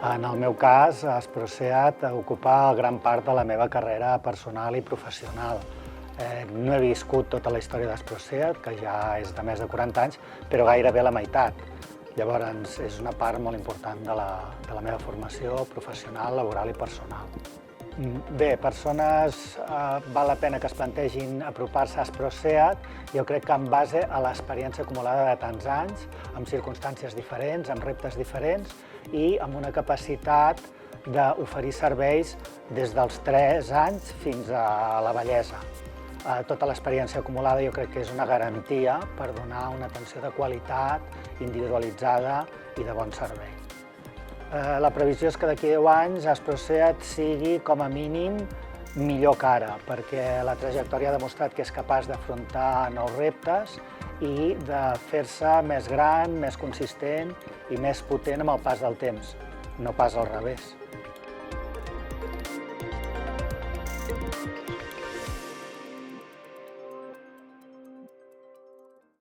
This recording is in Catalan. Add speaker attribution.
Speaker 1: En el meu cas, Asproseat ocupa gran part de la meva carrera personal i professional. No he viscut tota la història d'Asproseat, que ja és de més de 40 anys, però gairebé la meitat. Llavors, és una part molt important de la meva formació professional, laboral i personal. Bé, persones val la pena que es plantegin apropar-se a Asproseat, jo crec que en base a l'experiència acumulada de tants anys, amb circumstàncies diferents, amb reptes diferents i amb una capacitat d'oferir serveis des dels 3 anys fins a la vellesa. Tota l'experiència acumulada jo crec que és una garantia per donar una atenció de qualitat, individualitzada i de bon servei. La previsió és que d'aquí a 10 anys Asproseat sigui, com a mínim, millor que ara, perquè la trajectòria ha demostrat que és capaç d'afrontar nous reptes i de fer-se més gran, més consistent i més potent amb el pas del temps, no pas al revés.